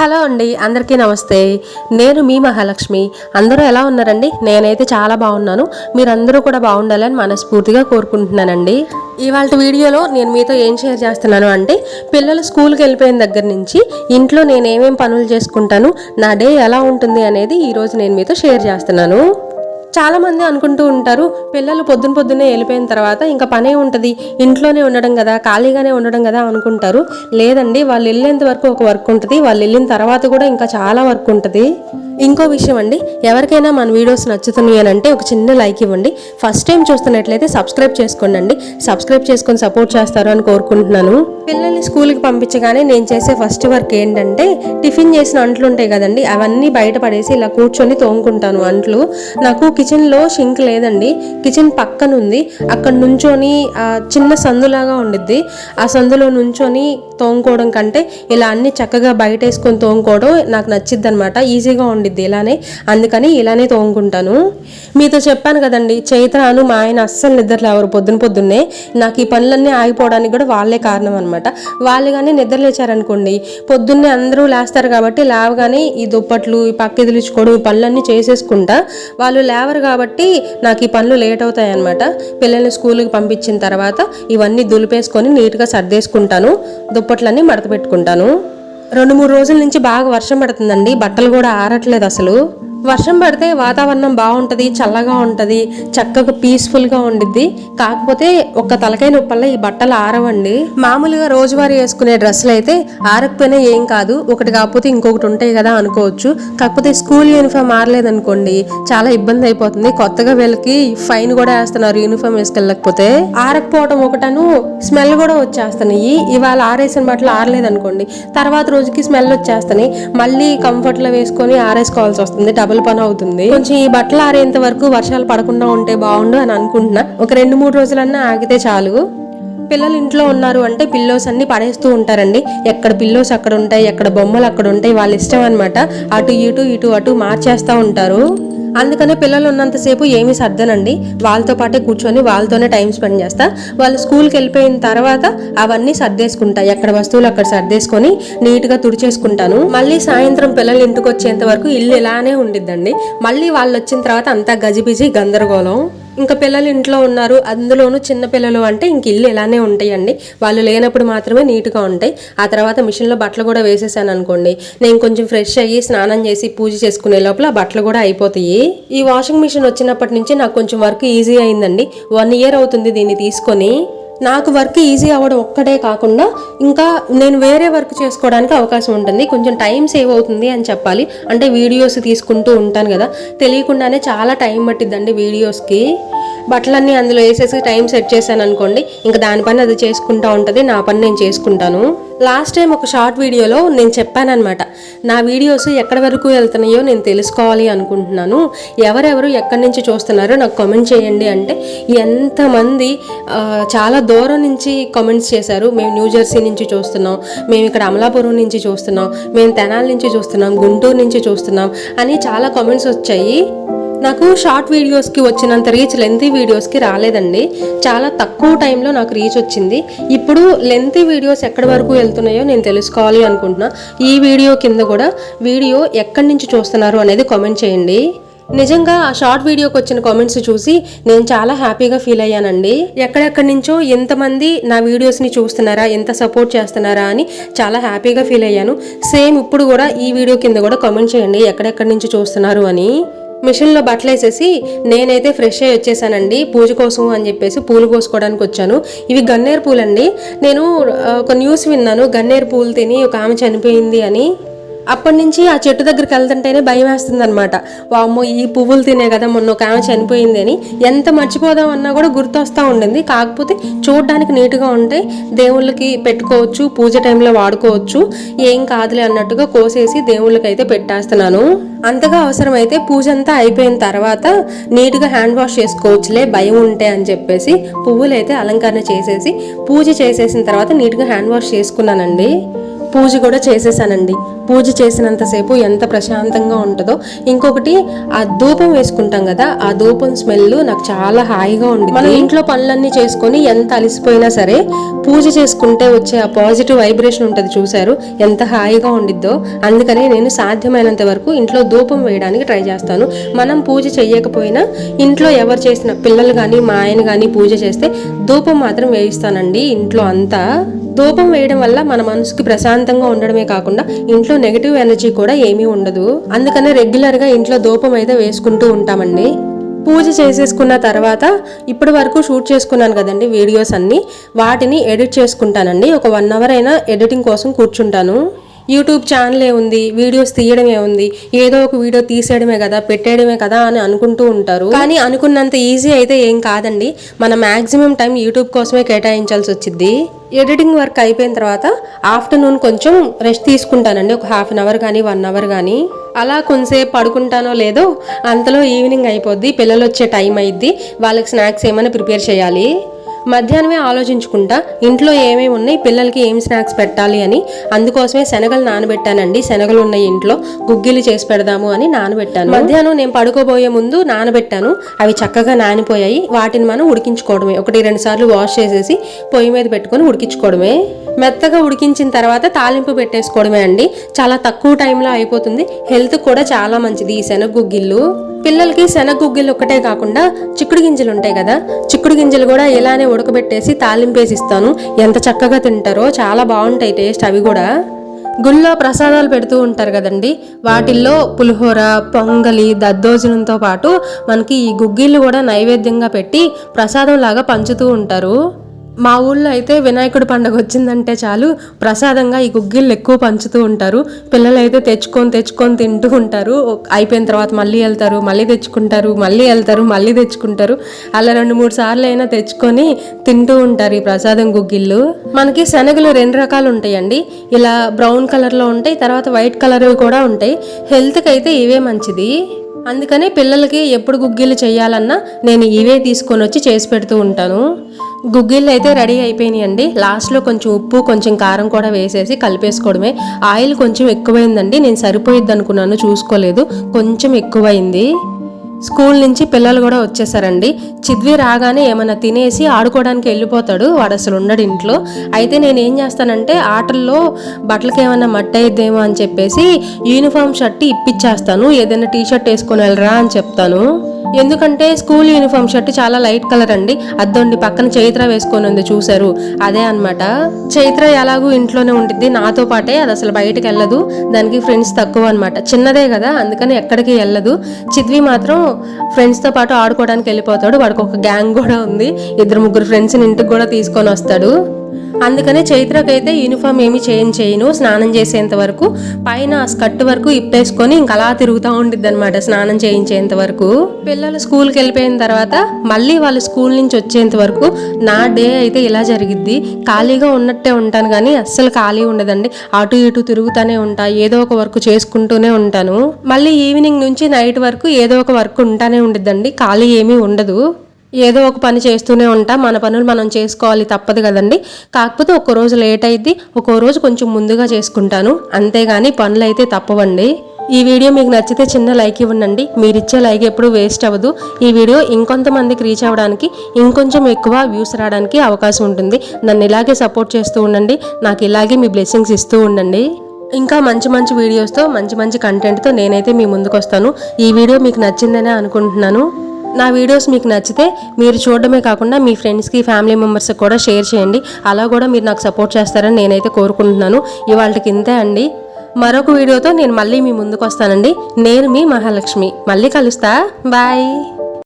Hello అండి, అందరికీ నమస్తే. నేను మీ మహాలక్ష్మి. అందరూ ఎలా ఉన్నారండి? నేనైతే చాలా బాగున్నాను. మీరందరూ కూడా బాగుండాలని మనస్ఫూర్తిగా కోరుకుంటున్నానండి. ఇవాళ వీడియోలో నేను మీతో ఏం షేర్ చేస్తున్నాను అంటే, పిల్లలు స్కూల్కి వెళ్ళిపోయిన దగ్గర నుంచి ఇంట్లో నేను ఏమేం పనులు చేసుకుంటాను, నా డే ఎలా ఉంటుంది అనేది ఈరోజు నేను మీతో షేర్ చేస్తున్నాను. చాలామంది అనుకుంటూ ఉంటారు, పిల్లలు పొద్దున్నే వెళ్ళిపోయిన తర్వాత ఇంకా పనే ఉంటుంది, ఇంట్లోనే ఉండడం కదా, ఖాళీగానే ఉండడం కదా అనుకుంటారు. లేదండి, వాళ్ళు వెళ్ళేంత వరకు ఒక వర్క్ ఉంటుంది, వాళ్ళు వెళ్ళిన తర్వాత కూడా ఇంకా చాలా వర్క్ ఉంటుంది. ఇంకో విషయం అండి, ఎవరికైనా మన వీడియోస్ నచ్చుతున్నాయి అని అంటే ఒక చిన్న లైక్ ఇవ్వండి. ఫస్ట్ టైం చూస్తున్నట్లయితే సబ్స్క్రైబ్ చేసుకోండి. సబ్స్క్రైబ్ చేసుకొని సపోర్ట్ చేస్తారు అని కోరుకుంటున్నాను. పిల్లల్ని స్కూల్కి పంపించగానే నేను చేసే ఫస్ట్ వర్క్ ఏంటంటే, టిఫిన్ చేసిన అంట్లు ఉంటాయి కదండి, అవన్నీ బయట పడేసి ఇలా కూర్చొని తోముకుంటాను అంట్లు. నాకు కిచెన్లో షింక్ లేదండి, కిచెన్ పక్కన ఉంది. అక్కడ నుంచొని చిన్న సందులాగా ఉండిద్ది, ఆ సందులో నుంచొని తోముకోవడం కంటే ఇలా అన్ని చక్కగా బయట వేసుకొని తోముకోవడం నాకు నచ్చిద్ది అనమాట. ఈజీగా ఉండిద్ది ఇలానే, అందుకని ఇలానే తోముకుంటాను. మీతో చెప్పాను కదండి, చైత్రాను మా ఆయన అస్సలు నిద్రలేవరు పొద్దున్నే. నాకు ఈ పనులన్నీ ఆగిపోవడానికి కూడా వాళ్ళే కారణం అనమాట. వాళ్ళు కానీ నిద్ర లేచారనుకోండి, పొద్దున్నే అందరూ లేస్తారు కాబట్టి లేవగానే ఈ దుప్పట్లు, ఈ పక్క ఎదిలించుకోవడం, ఈ పనులన్నీ చేసేసుకుంటా. వాళ్ళు లేవరు కాబట్టి నాకు ఈ పనులు లేట్ అవుతాయి అనమాట. పిల్లల్ని స్కూల్కి పంపించిన తర్వాత ఇవన్నీ దులిపేసుకొని నీట్గా సర్దేసుకుంటాను, దుప్పట్లన్నీ మడత పెట్టుకుంటాను. 2-3 రోజుల నుంచి బాగా వర్షం పడుతుందండి, బట్టలు కూడా ఆరట్లేదు అసలు. వర్షం పడితే వాతావరణం బాగుంటుంది, చల్లగా ఉంటుంది, చక్కగా పీస్ఫుల్గా ఉండిద్ది. కాకపోతే ఒక్క తలకాయ నొప్పల్ల ఈ బట్టలు ఆరవండి. మామూలుగా రోజువారీ వేసుకునే డ్రెస్సులు అయితే ఆరకపోయినా ఏం కాదు, ఒకటి కాకపోతే ఇంకొకటి ఉంటాయి కదా అనుకోవచ్చు. కాకపోతే స్కూల్ యూనిఫామ్ ఆరలేదనుకోండి చాలా ఇబ్బంది అయిపోతుంది. కొత్తగా వీళ్ళకి ఫైన్ కూడా వేస్తున్నారు యూనిఫామ్ వేసుకెళ్ళకపోతే. ఆరకపోవడం ఒకటను, స్మెల్ కూడా వచ్చేస్తున్నాయి. ఇవాళ ఆరేసిన బట్టలు ఆరలేదనుకోండి, తర్వాత రోజుకి స్మెల్ వచ్చేస్తున్నాయి. మళ్ళీ కంఫర్ట్లో వేసుకొని ఆరేసుకోవాల్సి వస్తుంది, డబుల్ పని అవుతుంది. కొంచెం ఈ బట్టలు ఆరేంత వరకు వర్షాలు పడకుండా ఉంటే బాగుండు అని అనుకుంటున్నా. ఒక 2-3 రోజులన్నా ఆగితే చాలు. పిల్లలు ఇంట్లో ఉన్నారు అంటే పిల్లోస్ అన్ని పడేస్తూ ఉంటారండి. ఎక్కడ పిల్లోస్ అక్కడ ఉంటాయి, ఎక్కడ బొమ్మలు అక్కడ ఉంటాయి, వాళ్ళ ఇష్టం అనమాట. అటు ఇటు మార్చేస్తూ ఉంటారు. అందుకనే పిల్లలు ఉన్నంతసేపు ఏమీ సర్దనండి, వాళ్ళతో పాటే కూర్చొని వాళ్ళతోనే టైం స్పెండ్ చేస్తా. వాళ్ళు స్కూల్కి వెళ్ళిపోయిన తర్వాత అవన్నీ సర్దేసుకుంటా, ఎక్కడ వస్తువులు అక్కడ సర్దేసుకొని నీట్గా తుడిచేసుకుంటాను. మళ్ళీ సాయంత్రం పిల్లలు ఇంటికి వచ్చేంత వరకు ఇల్లు ఇలానే ఉండిద్దండి. మళ్ళీ వాళ్ళు వచ్చిన తర్వాత అంతా గజిబిజి గందరగోళం. ఇంకా పిల్లలు ఇంట్లో ఉన్నారు, అందులోనూ చిన్న పిల్లలు అంటే ఇంక ఇల్లు ఇలానే ఉంటాయండి. వాళ్ళు లేనప్పుడు మాత్రమే నీట్గా ఉంటాయి. ఆ తర్వాత మిషన్లో బట్టలు కూడా వేసేసాను అనుకోండి, నేను కొంచెం ఫ్రెష్ అయ్యి స్నానం చేసి పూజ చేసుకునే లోపల బట్టలు కూడా అయిపోతాయి. ఈ వాషింగ్ మిషన్ వచ్చినప్పటి నుంచి నాకు కొంచెం వర్క్ ఈజీ అయిందండి. 1 year అవుతుంది దీన్ని తీసుకొని. నాకు వర్క్ ఈజీ అవ్వడం ఒక్కటే కాకుండా ఇంకా నేను వేరే వర్క్ చేసుకోవడానికి అవకాశం ఉంటుంది, కొంచెం టైం సేవ్ అవుతుంది అని చెప్పాలి. అంటే వీడియోస్ తీసుకుంటూ ఉంటాను కదా, తెలియకుండానే చాలా టైం పట్టిద్దండి వీడియోస్కి. బట్టలన్నీ అందులో వేసేసి టైం సెట్ చేశాను అనుకోండి, ఇంకా దాని పని అది చేసుకుంటూ ఉంటుంది, నా పని నేను చేసుకుంటాను. లాస్ట్ టైం ఒక షార్ట్ వీడియోలో నేను చెప్పానమాట, నా వీడియోస్ ఎక్కడి వరకు వెళ్తున్నాయో నేను తెలుసుకోవాలి అనుకుంటున్నాను, ఎవరెవరు ఎక్కడి నుంచి చూస్తున్నారో నాకు కామెంట్ చేయండి అంటే ఎంతమంది చాలా దూరం నుంచి కామెంట్స్ చేశారు. మేము న్యూ జెర్సీ నుంచి చూస్తున్నాం, మేము ఇక్కడ అమలాపురం నుంచి చూస్తున్నాం, మేము తెనాలి నుంచి చూస్తున్నాం, గుంటూరు నుంచి చూస్తున్నాం అని చాలా కామెంట్స్ వచ్చాయి. నాకు షార్ట్ వీడియోస్కి వచ్చినంత రీచ్ లెంతీ వీడియోస్కి రాలేదండి. చాలా తక్కువ టైంలో నాకు రీచ్ వచ్చింది. ఇప్పుడు లెంతీ వీడియోస్ ఎక్కడి వరకు వెళ్తున్నాయో నేను తెలుసుకోవాలి అనుకుంటున్నా. ఈ వీడియో కింద కూడా వీడియో ఎక్కడి నుంచి చూస్తున్నారు అనేది కామెంట్ చేయండి. నిజంగా ఆ షార్ట్ వీడియోకి వచ్చిన కామెంట్స్ చూసి నేను చాలా హ్యాపీగా ఫీల్ అయ్యానండి. ఎక్కడెక్కడి నుంచో ఎంతమంది నా వీడియోస్ని చూస్తున్నారా, ఎంత సపోర్ట్ చేస్తున్నారా అని చాలా హ్యాపీగా ఫీల్ అయ్యాను. సేమ్ ఇప్పుడు కూడా ఈ వీడియో కింద కూడా కామెంట్ చేయండి ఎక్కడెక్కడి నుంచి చూస్తున్నారు అని. మిషన్లో బట్టలు వేసేసి నేనైతే ఫ్రెష్ అయ్యి వచ్చేసానండి, పూజ కోసం అని చెప్పేసి పూలు కోసుకోవడానికి వచ్చాను. ఇవి గన్నేరు పూలండి. నేను ఒక న్యూస్ విన్నాను, గన్నేరు పూలు తిని ఒక ఆమె చనిపోయింది అని. అప్పటి నుంచి ఆ చెట్టు దగ్గరికి వెళ్తుంటేనే భయం వేస్తుంది అనమాట. వామ్మో, ఈ పువ్వులు తినే కదా మొన్న ఒక ఆమె చనిపోయింది అని. ఎంత మర్చిపోదాం అన్నా కూడా గుర్తొస్తూ ఉండింది. కాకపోతే చూడడానికి నీట్గా ఉంటాయి, దేవుళ్ళకి పెట్టుకోవచ్చు, పూజ టైంలో వాడుకోవచ్చు, ఏం కాదులే అన్నట్టుగా కోసేసి దేవుళ్ళకి అయితే పెట్టేస్తున్నాను. అంతగా అవసరమైతే పూజ అంతా అయిపోయిన తర్వాత నీట్గా హ్యాండ్ వాష్ చేసుకోవచ్చులే భయం ఉంటే అని చెప్పేసి పువ్వులు అయితే అలంకరణ చేసేసి పూజ చేసేసిన తర్వాత నీట్గా హ్యాండ్ వాష్ చేసుకున్నానండి. పూజ కూడా చేసేసానండి. పూజ చేసినంతసేపు ఎంత ప్రశాంతంగా ఉంటుందో. ఇంకొకటి ఆ ధూపం వేసుకుంటాం కదా, ఆ ధూపం స్మెల్ నాకు చాలా హాయిగా ఉంది. మనం ఇంట్లో పనులన్నీ చేసుకొని ఎంత అలసిపోయినా సరే పూజ చేసుకుంటే వచ్చే ఆ పాజిటివ్ వైబ్రేషన్ ఉంటుంది చూసారు, ఎంత హాయిగా ఉండిద్దో. అందుకనే నేను సాధ్యమైనంత వరకు ఇంట్లో ధూపం వేయడానికి ట్రై చేస్తాను. మనం పూజ చెయ్యకపోయినా ఇంట్లో ఎవరు చేసిన పిల్లలు కానీ మా ఆయన కానీ పూజ చేస్తే ధూపం మాత్రం వేయిస్తానండి ఇంట్లో అంతా. ధూపం వేయడం వల్ల మన మనసుకి ప్రశాంతంగా ఉండడమే కాకుండా ఇంట్లో నెగిటివ్ ఎనర్జీ కూడా ఏమీ ఉండదు. అందుకనే రెగ్యులర్గా ఇంట్లో ధూపం అయితే వేసుకుంటూ ఉంటామండి. పూజ చేసేసుకున్న తర్వాత ఇప్పటి వరకు షూట్ చేసుకున్నాను కదండి వీడియోస్ అన్నీ, వాటిని ఎడిట్ చేసుకుంటానండి. ఒక 1 అవర్ అయినా ఎడిటింగ్ కోసం కూర్చుంటాను. యూట్యూబ్ ఛానలే ఉంది, వీడియోస్ తీయడమే ఉంది, ఏదో ఒక వీడియో తీసేయడమే కదా, పెట్టేయడమే కదా అని అనుకుంటూ ఉంటారు. కానీ అనుకున్నంత ఈజీ అయితే ఏం కాదండి. మన మ్యాక్సిమం టైం యూట్యూబ్ కోసమే కేటాయించాల్సి వచ్చింది. ఎడిటింగ్ వర్క్ అయిపోయిన తర్వాత ఆఫ్టర్నూన్ కొంచెం రెస్ట్ తీసుకుంటానండి, ఒక 1/2 అవర్ కానీ 1 అవర్ కానీ. అలా కొంతసేపు పడుకుంటానో లేదో అంతలో ఈవినింగ్ అయిపోద్ది, పిల్లలు వచ్చే టైం అయిద్ది, వాళ్ళకి స్నాక్స్ ఏమైనా ప్రిపేర్ చేయాలి. మధ్యాహ్నమే ఆలోచించుకుంటా ఇంట్లో ఏమేమి ఉన్నాయి, పిల్లలకి ఏం స్నాక్స్ పెట్టాలి అని. అందుకోసమే శనగలు నానబెట్టానండి. శనగలు ఉన్నాయి ఇంట్లో, గుగ్గిలు చేసి పెడదాము అని నానబెట్టాను. మధ్యాహ్నం నేను పడుకోబోయే ముందు నానబెట్టాను, అవి చక్కగా నానిపోయాయి. వాటిని మనం ఉడికించుకోవడమే, 1-2 సార్లు వాష్ చేసేసి పొయ్యి మీద పెట్టుకొని ఉడికించుకోవడమే. మెత్తగా ఉడికించిన తర్వాత తాలింపు పెట్టేసుకోవడమే అండి. చాలా తక్కువ టైంలో అయిపోతుంది, హెల్త్ కూడా చాలా మంచిది ఈ శనగ గుగ్గిళ్ళు. పిల్లలకి శనగ గుగ్గిళ్ళు ఒక్కటే కాకుండా చిక్కుడు గింజలు ఉంటాయి కదా, చిక్కుడు గింజలు కూడా ఇలానే ఉడకబెట్టేసి తాలింపేసి ఇస్తాను. ఎంత చక్కగా తింటారో, చాలా బాగుంటాయి టేస్ట్ అవి కూడా. గుళ్ళో ప్రసాదాలు పెడుతూ ఉంటారు కదండి, వాటిల్లో పులిహోర, పొంగలి, దద్దోజనంతో పాటు మనకి ఈ గుగ్గిళ్ళు కూడా నైవేద్యంగా పెట్టి ప్రసాదం లాగా పంచుతూ ఉంటారు. మా ఊళ్ళో అయితే వినాయకుడి పండుగ వచ్చిందంటే చాలు ప్రసాదంగా ఈ గుగ్గిళ్ళు ఎక్కువ పంచుతూ ఉంటారు. పిల్లలు అయితే తెచ్చుకొని తింటూ ఉంటారు. అయిపోయిన తర్వాత మళ్ళీ వెళ్తారు, మళ్ళీ తెచ్చుకుంటారు, మళ్ళీ వెళ్తారు, మళ్ళీ తెచ్చుకుంటారు. అలా 2-3 సార్లు అయినా తెచ్చుకొని తింటూ ఉంటారు ఈ ప్రసాదం గుగ్గిళ్ళు. మనకి శనగలు 2 రకాలు ఉంటాయండి, ఇలా బ్రౌన్ కలర్లో ఉంటాయి, తర్వాత వైట్ కలర్ కూడా ఉంటాయి. హెల్త్కి అయితే ఇవే మంచిది. అందుకనే పిల్లలకి ఎప్పుడు గుగ్గిళ్ళు చేయాలన్నా నేను ఇవే తీసుకొని వచ్చి చేసి పెడుతూ ఉంటాను. గుగ్గిళ్ళు అయితే రెడీ అయిపోయినాయండి. లాస్ట్లో కొంచెం ఉప్పు, కొంచెం కారం కూడా వేసేసి కలిపేసుకోవడమే. ఆయిల్ కొంచెం ఎక్కువైందండి, నేను సరిపోయిద్ది అనుకున్నాను, చూసుకోలేదు, కొంచెం ఎక్కువైంది. స్కూల్ నుంచి పిల్లలు కూడా వచ్చేసారండి. చిద్వి రాగానే ఏమైనా తినేసి ఆడుకోవడానికి వెళ్ళిపోతాడు, వాడు అసలు ఉండడు ఇంట్లో. అయితే నేను ఏం చేస్తానంటే ఆటల్లో బట్టలకి ఏమైనా మట్టి అయిద్దేమో అని చెప్పేసి యూనిఫామ్ షర్ట్ ఇప్పించేస్తాను. ఏదైనా టీషర్ట్ వేసుకొని వెళ్ళరా అని చెప్తాను. ఎందుకంటే స్కూల్ యూనిఫామ్ షర్ట్ చాలా లైట్ కలర్ అండి. అద్దొండి పక్కన చైత్ర వేసుకొని ఉంది చూసారు, అదే అనమాట. చైత్ర ఎలాగూ ఇంట్లోనే ఉండిద్ది నాతో పాటే, అది అసలు బయటకు వెళ్ళదు, దానికి ఫ్రెండ్స్ తక్కువ అనమాట, చిన్నదే కదా అందుకని ఎక్కడికి వెళ్ళదు. చిద్వి మాత్రం ఫ్రెండ్స్తో పాటు ఆడుకోవడానికి వెళ్ళిపోతాడు. వాడికి ఒక గ్యాంగ్ కూడా ఉంది, 2-3 ఫ్రెండ్స్ని ఇంటికి కూడా తీసుకొని వస్తాడు. అందుకనే చైత్రకైతే యూనిఫామ్ ఏమి చేయను, స్నానం చేసేంత వరకు పైన స్కర్ట్ వరకు ఇప్పేసుకొని ఇంక అలా తిరుగుతూ ఉండిద్ది అనమాట స్నానం చేయించేంత వరకు. పిల్లలు స్కూల్కి వెళ్ళిపోయిన తర్వాత మళ్ళీ వాళ్ళు స్కూల్ నుంచి వచ్చేంత వరకు నా డే అయితే ఇలా జరిగిద్ది. ఖాళీగా ఉన్నట్టే ఉంటాను కానీ అస్సలు ఖాళీ ఉండదండి, అటు ఇటు తిరుగుతూనే ఉంటా, ఏదో ఒక వర్క్ చేసుకుంటూనే ఉంటాను. మళ్ళీ ఈవినింగ్ నుంచి నైట్ వరకు ఏదో ఒక వర్క్ ఉంటానే ఉండిద్దండి, ఖాళీ ఏమీ ఉండదు. ఏదో ఒక పని చేస్తూనే ఉంటా, మన పనులు మనం చేసుకోవాలి, తప్పదు కదండి. కాకపోతే ఒక్కో రోజు లేట్ అయింది, ఒక్కో రోజు కొంచెం ముందుగా చేసుకుంటాను, అంతేగాని పనులు అయితే తప్పవండి. ఈ వీడియో మీకు నచ్చితే చిన్న లైక్ ఇవ్వండి, మీరు ఇచ్చే లైక్ ఎప్పుడు వేస్ట్ అవ్వదు. ఈ వీడియో ఇంకొంతమందికి రీచ్ అవ్వడానికి, ఇంకొంచెం ఎక్కువ వ్యూస్ రావడానికి అవకాశం ఉంటుంది. నన్ను ఇలాగే సపోర్ట్ చేస్తూ ఉండండి, నాకు ఇలాగే మీ బ్లెస్సింగ్స్ ఇస్తూ ఉండండి. ఇంకా మంచి మంచి వీడియోస్తో, మంచి మంచి కంటెంట్తో నేనైతే మీ ముందుకు వస్తాను. ఈ వీడియో మీకు నచ్చిందనే అనుకుంటున్నాను. నా వీడియోస్ మీకు నచ్చితే మీరు చూడడమే కాకుండా మీ ఫ్రెండ్స్కి, ఫ్యామిలీ మెంబర్స్కి కూడా షేర్ చేయండి. అలా కూడా మీరు నాకు సపోర్ట్ చేస్తారని నేనైతే కోరుకుంటున్నాను. ఇవాళకి ఇంతే అండి. మరొక వీడియోతో నేను మళ్ళీ మీ ముందుకు వస్తానండి. నేను మీ మహాలక్ష్మి. మళ్ళీ కలుస్తా. బాయ్.